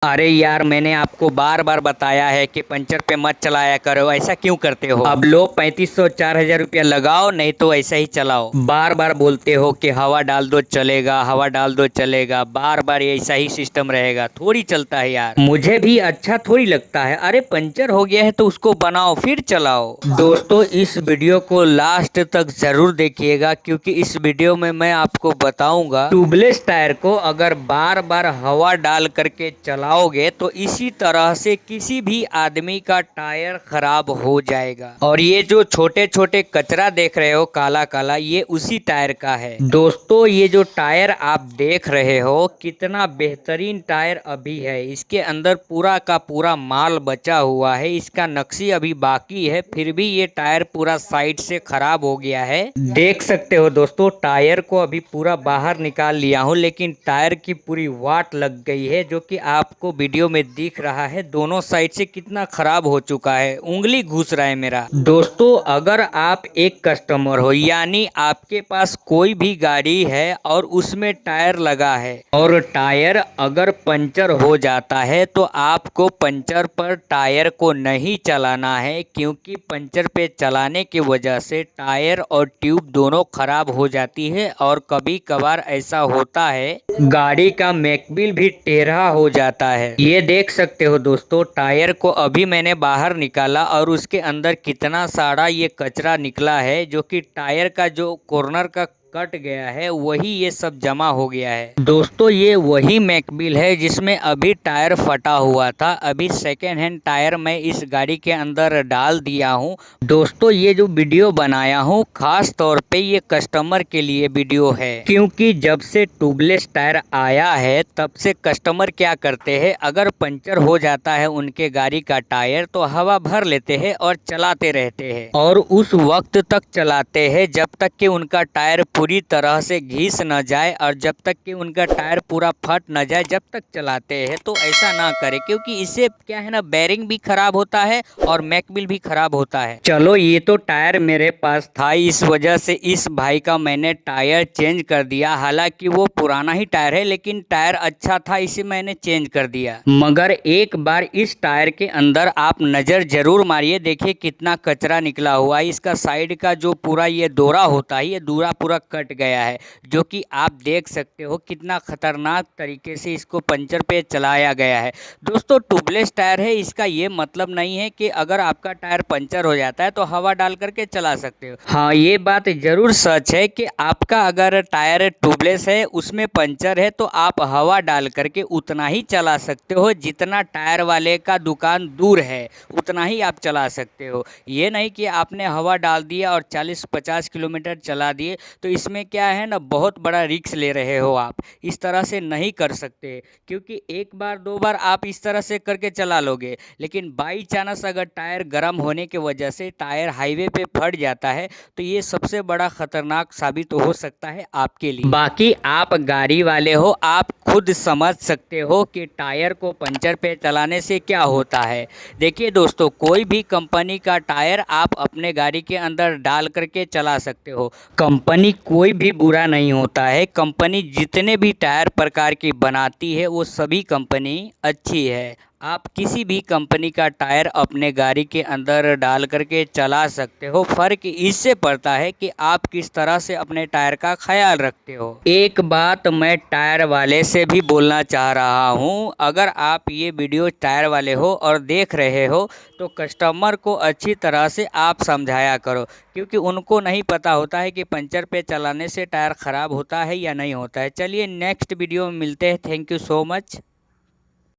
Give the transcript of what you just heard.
अरे यार, मैंने आपको बार बार बताया है कि पंचर पे मत चलाया करो। ऐसा क्यों करते हो? अब लो 3500 4000 रुपया लगाओ, नहीं तो ऐसा ही चलाओ। बार बार बोलते हो कि हवा डाल दो चलेगा, हवा डाल दो चलेगा। बार बार ऐसा ही सिस्टम रहेगा, थोड़ी चलता है यार। मुझे भी अच्छा थोड़ी लगता है। अरे पंचर हो गया है तो उसको बनाओ फिर चलाओ। दोस्तों, इस वीडियो को लास्ट तक जरूर देखिएगा, क्योंकि इस वीडियो में मैं आपको बताऊंगा ट्यूबलेस टायर को अगर बार बार हवा डाल करके चलाओगे तो इसी तरह से किसी भी आदमी का टायर खराब हो जाएगा। और ये जो छोटे छोटे कचरा देख रहे हो काला काला, ये उसी टायर का है। दोस्तों, ये जो टायर आप देख रहे हो कितना बेहतरीन टायर अभी है। इसके अंदर पूरा का पूरा माल बचा हुआ है, इसका नक्शी अभी बाकी है, फिर भी ये टायर पूरा साइड से खराब हो गया है। देख सकते हो दोस्तों, टायर को अभी पूरा बाहर निकाल लिया हूँ, लेकिन टायर की पूरी वाट लग गई है, जो कि आपको वीडियो में दिख रहा है। दोनों साइड से कितना खराब हो चुका है, उंगली घुस रहा है मेरा। दोस्तों, अगर आप एक कस्टमर हो, यानी आपके पास कोई भी गाड़ी है और उसमें टायर लगा है और टायर अगर पंचर हो जाता है, तो आपको पंचर पर टायर को नहीं चलाना है, क्योंकि पंचर पे चलाने की वजह से टायर और ट्यूब दोनों खराब हो जाती है। और कभी कभार ऐसा होता है गाड़ी का मैकबिल भी टेढ़ा हो जाता है। ये देख सकते हो दोस्तों, टायर को अभी मैंने बाहर निकाला और उसके अंदर कितना सारा ये कचरा निकला है, जो कि टायर का जो कॉर्नर का कट गया है वही ये सब जमा हो गया है। दोस्तों, ये वही मैकबिल है जिसमें अभी टायर फटा हुआ था। अभी सेकेंड हैंड टायर मैं इस गाड़ी के अंदर डाल दिया हूँ। दोस्तों, ये जो वीडियो बनाया हूँ खास तौर पे ये कस्टमर के लिए वीडियो है, क्योंकि जब से ट्यूबलेस टायर आया है तब से कस्टमर क्या करते हैं, अगर पंचर हो जाता है उनके गाड़ी का टायर तो हवा भर लेते हैं और चलाते रहते हैं, और उस वक्त तक चलाते हैं जब तक कि उनका टायर पूरी तरह से घिस न जाए, और जब तक कि उनका टायर पूरा फट न जाए जब तक चलाते हैं। तो ऐसा ना करें, क्योंकि इससे क्या है ना, बेरिंग भी खराब होता है और मैकबिल भी खराब होता है। चलो, ये तो टायर मेरे पास था, इस वजह से इस भाई का मैंने टायर चेंज कर दिया। हालांकि वो पुराना ही टायर है, लेकिन टायर अच्छा था, इसे मैंने चेंज कर दिया। मगर एक बार इस टायर के अंदर आप नजर जरूर मारिए, देखिए कितना कचरा निकला हुआ है। इसका साइड का जो पूरा ये डोरा होता है, ये डोरा पूरा कट गया है, जो कि आप देख सकते हो कितना खतरनाक तरीके से इसको पंचर पे चलाया गया है। दोस्तों, ट्यूबलेस टायर है, इसका ये मतलब नहीं है कि अगर आपका टायर पंचर हो जाता है तो हवा डाल करके चला सकते हो। हाँ, ये बात जरूर सच है कि आपका अगर टायर ट्यूबलेस है, उसमें पंचर है, तो आप हवा डाल करके उतना ही चला सकते हो जितना टायर वाले का दुकान दूर है, उतना ही आप चला सकते हो। ये नहीं कि आपने हवा डाल दिया और 40-50 किलोमीटर चला दिए, तो इसमें क्या है ना, बहुत बड़ा रिस्क ले रहे हो आप। इस तरह से नहीं कर सकते, क्योंकि एक बार दो बार आप इस तरह से करके चला लोगे, लेकिन बाई चांस अगर टायर गर्म होने की वजह से टायर हाईवे पे फट जाता है, तो ये सबसे बड़ा खतरनाक साबित हो सकता है आपके लिए। बाकी आप गाड़ी वाले हो, आप खुद समझ सकते हो कि टायर को पंचर पे चलाने से क्या होता है। देखिए दोस्तों, कोई भी कंपनी का टायर आप अपने गाड़ी के अंदर डाल करके चला सकते हो। कंपनी कोई भी बुरा नहीं होता है, कंपनी जितने भी टायर प्रकार की बनाती है वो सभी कंपनी अच्छी है। आप किसी भी कंपनी का टायर अपने गाड़ी के अंदर डाल करके चला सकते हो। फर्क इससे पड़ता है कि आप किस तरह से अपने टायर का ख्याल रखते हो। एक बात मैं टायर वाले से भी बोलना चाह रहा हूँ, अगर आप ये वीडियो टायर वाले हो और देख रहे हो तो कस्टमर को अच्छी तरह से आप समझाया करो, क्योंकि उनको नहीं पता होता है कि पंचर पे चलाने से टायर ख़राब होता है या नहीं होता है। चलिए नेक्स्ट वीडियो में मिलते हैं। Thank you so much.